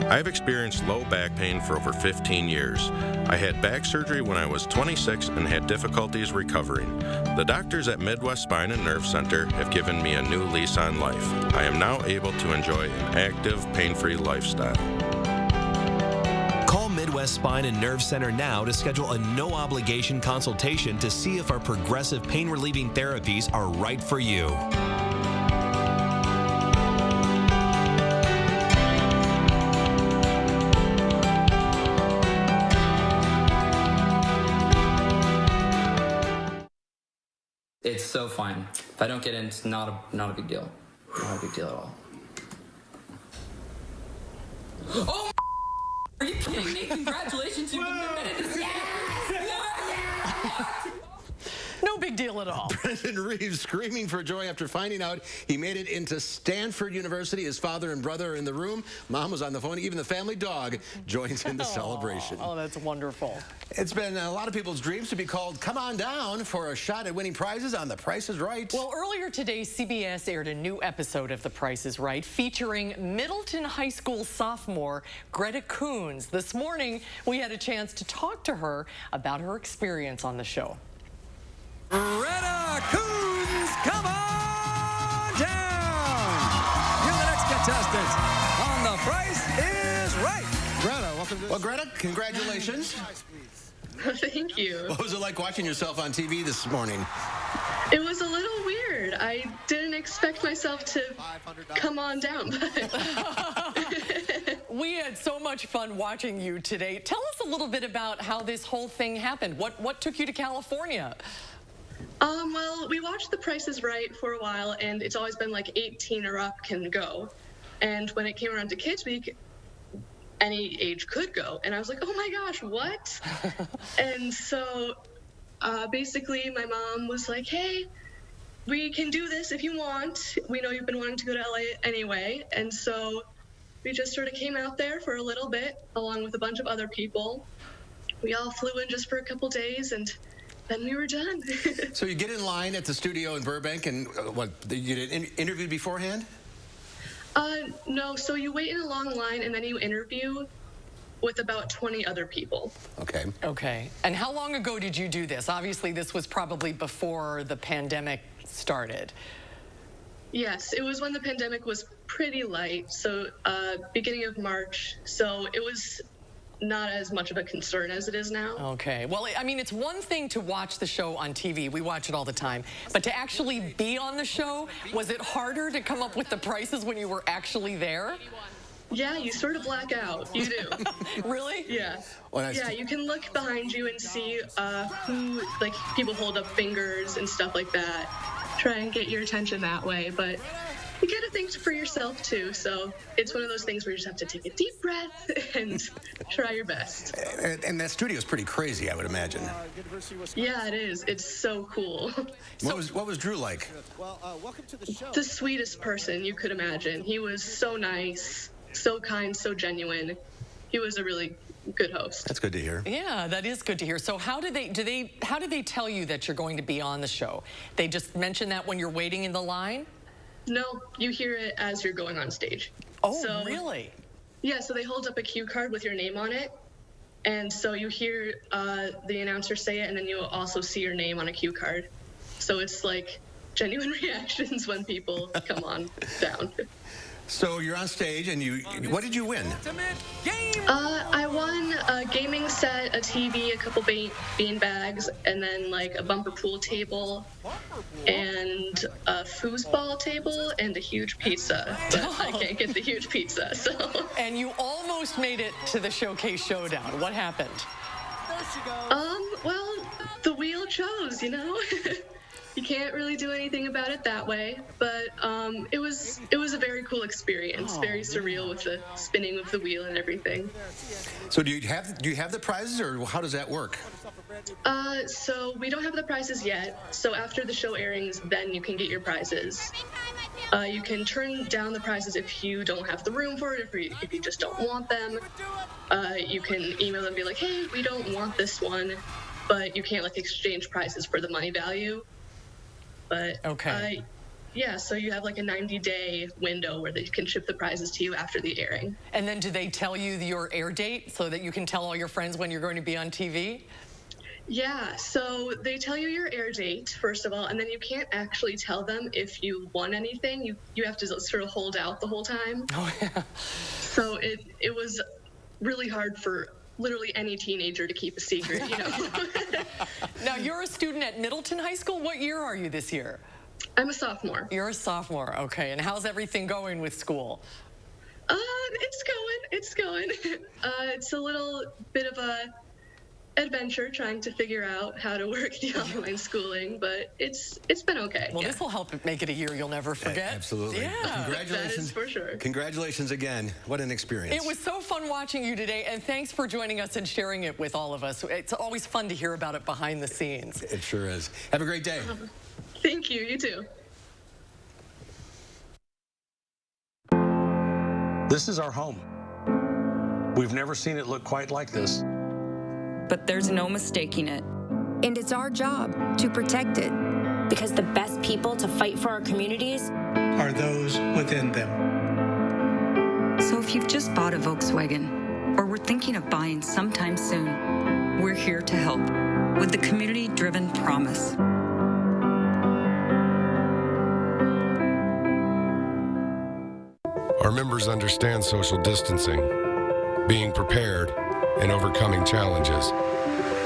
I've experienced low back pain for over 15 years. I had back surgery when I was 26 and had difficulties recovering. The doctors at Midwest Spine and Nerve Center have given me a new lease on life. I am now able to enjoy an active, pain-free lifestyle. Call Midwest Spine and Nerve Center now to schedule a no-obligation consultation to see if our progressive pain-relieving therapies are right for you. It's so fine. If I don't get in, it's not a big deal. Not a big deal at all. Oh, are you kidding me? Congratulations, you've been admitted. No big deal at all. Brendan Reeves screaming for joy after finding out he made it into Stanford University. His father and brother are in the room. Mom was on the phone. Even the family dog joins in the celebration. Oh, that's wonderful. It's been a lot of people's dreams to be called Come On Down for a shot at winning prizes on The Price is Right. Well, earlier today, CBS aired a new episode of The Price is Right featuring Middleton High School sophomore Greta Coons. This morning, we had a chance to talk to her about her experience on the show. Greta Coons, come on down! You're the next contestant on The Price is Right. Greta, welcome to Well, Greta, congratulations. Thank you. What was it like watching yourself on TV this morning? It was a little weird. I didn't expect myself to come on down. We had so much fun watching you today. Tell us a little bit about how this whole thing happened. What took you to California? Well, we watched The Price is Right for a while, and it's always been like 18 or up can go. And when it came around to Kids Week, any age could go. And I was like, oh my gosh, what? And so basically my mom was like, hey, we can do this if you want. We know you've been wanting to go to LA anyway. And so we just sort of came out there for a little bit, along with a bunch of other people. We all flew in just for a couple days, and then we were done. So you get in line at the studio in Burbank, and you get interviewed beforehand? No, so you wait in a long line, and then you interview with about 20 other people. Okay. Okay. And how long ago did you do this? Obviously, this was probably before the pandemic started. Yes, it was when the pandemic was pretty light, so beginning of March. So it was not as much of a concern as it is now. Okay. Well, I mean, it's one thing to watch the show on TV. We watch it all the time. But to actually be on the show, was it harder to come up with the prices when you were actually there? Yeah, you sort of black out. You do. Really? Yeah. Well, yeah, you can look behind you and see who, like, people hold up fingers and stuff like that. Try and get your attention that way. But you gotta think for yourself, too. So it's one of those things where you just have to take a deep breath and try your best. And that studio is pretty crazy, I would imagine. Yeah, it is. It's so cool. What was Drew like? The sweetest person you could imagine. He was so nice. So kind, so genuine. He was a really good host. That's good to hear. Yeah, that is good to hear. So how do they tell you that you're going to be on the show? They just mention that when you're waiting in the line? No, you hear it as you're going on stage. Oh, really? Yeah, so they hold up a cue card with your name on it. And so you hear the announcer say it, and then you also see your name on a cue card. So it's like genuine reactions when people come on down. So you're on stage, and what did you win? I won a gaming set, a TV, a couple bean bags, and then like a bumper pool table, and a foosball table, and a huge pizza. But I can't get the huge pizza, so. And you almost made it to the Showcase Showdown. What happened? Well, the wheel chose, you know? You can't really do anything about it that way, but it was a very cool experience, very surreal with the spinning of the wheel and everything. So do you have the prizes, or how does that work? So we don't have the prizes yet. So after the show airings, then you can get your prizes. You can turn down the prizes if you don't have the room for it, if you just don't want them. You can email them and be like, hey, we don't want this one, but you can't like exchange prizes for the money value. But yeah, so you have like a 90-day window where they can ship the prizes to you after the airing. And then do they tell you your air date so that you can tell all your friends when you're going to be on TV? Yeah, so they tell you your air date, first of all, and then you can't actually tell them if you won anything. You have to sort of hold out the whole time. Oh, yeah. So it was really hard for literally any teenager to keep a secret, you know. Now, you're a student at Middleton High School. What year are you this year? I'm a sophomore. You're a sophomore, okay. And how's everything going with school? It's going. It's a little bit of a adventure trying to figure out how to work the online schooling, but it's been okay. Well, this will help make it a year you'll never forget. Absolutely. Yeah. Congratulations. That is for sure. Congratulations again. What an experience. It was so fun watching you today, and thanks for joining us and sharing it with all of us. It's always fun to hear about it behind the scenes. It sure is. Have a great day. Thank you. You too. This is our home. We've never seen it look quite like this. But there's no mistaking it. And it's our job to protect it. Because the best people to fight for our communities are those within them. So if you've just bought a Volkswagen or were thinking of buying sometime soon, we're here to help with the community-driven promise. Our members understand social distancing, being prepared, and overcoming challenges.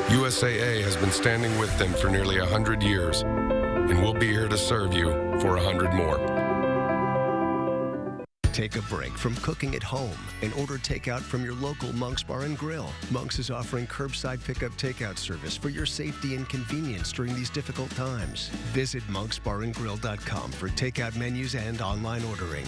USAA has been standing with them for nearly 100 years, and we'll be here to serve you for 100 more. Take a break from cooking at home and order takeout from your local Monk's Bar and Grill. Monk's is offering curbside pickup takeout service for your safety and convenience during these difficult times. Visit monksbarandgrill.com for takeout menus and online ordering.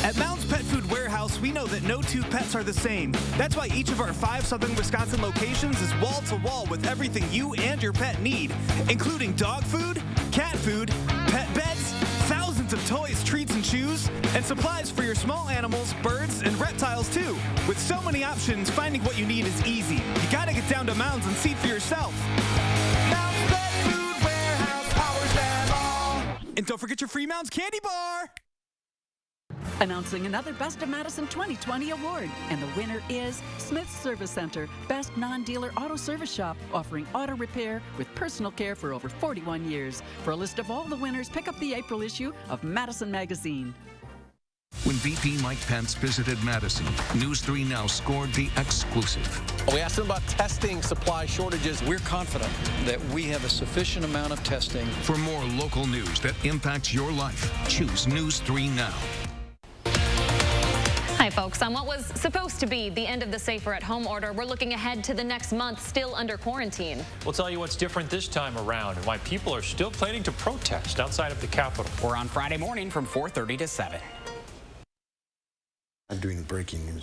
At Mounds Pet Food Warehouse, we know that no two pets are the same. That's why each of our 5 Southern Wisconsin locations is wall-to-wall with everything you and your pet need, including dog food, cat food, pet beds, thousands of toys, treats, and chews, and supplies for your small animals, birds, and reptiles too. With so many options, finding what you need is easy. You gotta get down to Mounds and see for yourself. Mounds Pet Food Warehouse powers them all. And don't forget your free Mounds candy bar. Announcing another Best of Madison 2020 award, and the winner is Smith's Service Center, best non-dealer auto service shop, offering auto repair with personal care for over 41 years. For a list of all the winners, pick up the April issue of Madison Magazine. When VP Mike Pence visited Madison, News 3 Now scored the exclusive. We asked them about testing supply shortages. We're confident that we have a sufficient amount of testing. For more local news that impacts your life, choose News 3 Now. Hi, folks. On what was supposed to be the end of the safer at home order, we're looking ahead to the next month still under quarantine. We'll tell you what's different this time around and why people are still planning to protest outside of the Capitol. We're on Friday morning from 4:30 to 7. I'm doing the breaking news.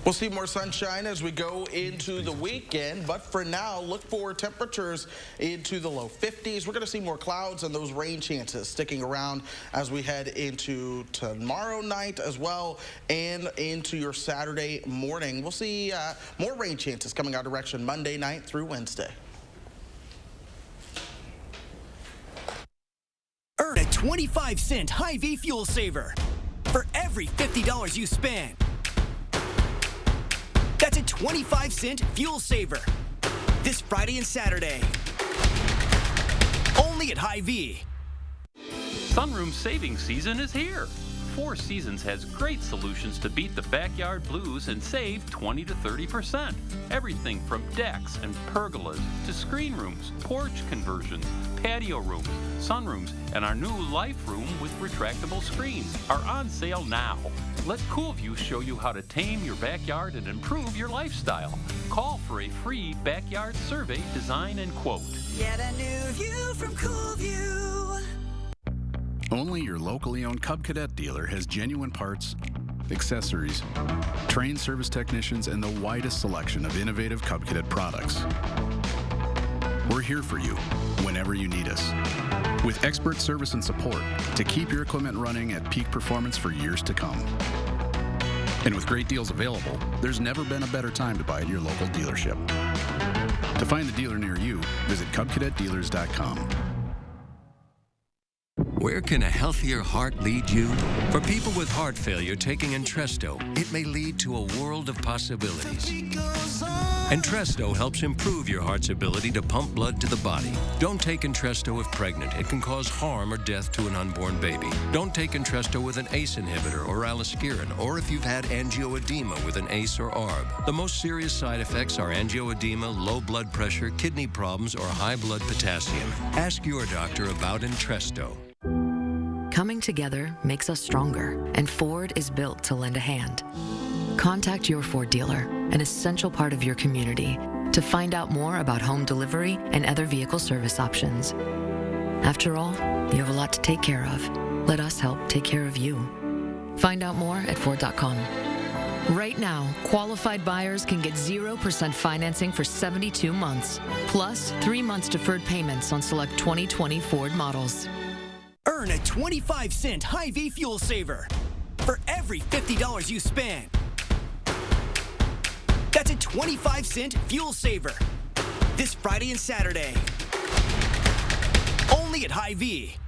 We'll see more sunshine as we go into the weekend, but for now, look for temperatures into the low 50s. We're going to see more clouds and those rain chances sticking around as we head into tomorrow night as well and into your Saturday morning. We'll see more rain chances coming our direction Monday night through Wednesday. Earn a 25-cent Hy-Vee fuel saver for every $50 you spend. That's a 25-cent fuel saver this Friday and Saturday. Only at Hy-Vee. Sunroom savings season is here. Four Seasons has great solutions to beat the backyard blues and save 20 to 30%. Everything from decks and pergolas to screen rooms, porch conversions, patio rooms, sunrooms, and our new life room with retractable screens are on sale now. Let CoolView show you how to tame your backyard and improve your lifestyle. Call for a free backyard survey, design, and quote. Get a new view from CoolView. Only your locally owned Cub Cadet dealer has genuine parts, accessories, trained service technicians, and the widest selection of innovative Cub Cadet products. We're here for you whenever you need us, with expert service and support to keep your equipment running at peak performance for years to come. And with great deals available, there's never been a better time to buy at your local dealership. To find the dealer near you, visit CubCadetDealers.com. Where can a healthier heart lead you? For people with heart failure taking Entresto, it may lead to a world of possibilities. Entresto helps improve your heart's ability to pump blood to the body. Don't take Entresto if pregnant. It can cause harm or death to an unborn baby. Don't take Entresto with an ACE inhibitor or aliskiren, or if you've had angioedema with an ACE or ARB. The most serious side effects are angioedema, low blood pressure, kidney problems, or high blood potassium. Ask your doctor about Entresto. Coming together makes us stronger, and Ford is built to lend a hand. Contact your Ford dealer, an essential part of your community, to find out more about home delivery and other vehicle service options. After all, you have a lot to take care of. Let us help take care of you. Find out more at Ford.com. Right now, qualified buyers can get 0% financing for 72 months, plus 3 months deferred payments on select 2020 Ford models. Earn a 25-cent Hy-Vee fuel saver for every $50 you spend. That's a 25-cent fuel saver this Friday and Saturday. Only at Hy-Vee.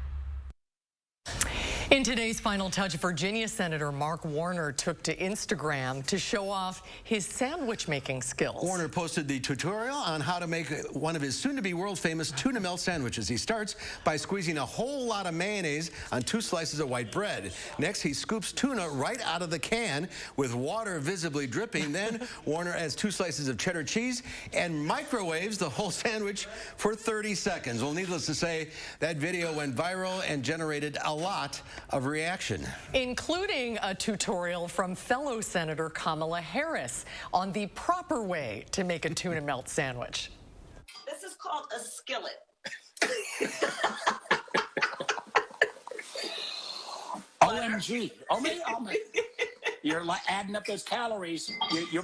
In today's Final Touch, Virginia Senator Mark Warner took to Instagram to show off his sandwich making skills. Warner posted the tutorial on how to make one of his soon-to-be world-famous tuna melt sandwiches. He starts by squeezing a whole lot of mayonnaise on 2 slices of white bread. Next, he scoops tuna right out of the can with water visibly dripping. Then Warner adds 2 slices of cheddar cheese and microwaves the whole sandwich for 30 seconds. Well, needless to say, that video went viral and generated a lot of reaction, including a tutorial from fellow Senator Kamala Harris on the proper way to make a tuna melt sandwich. This is called a skillet. OMG. Oh, me. You're like adding up those calories. You're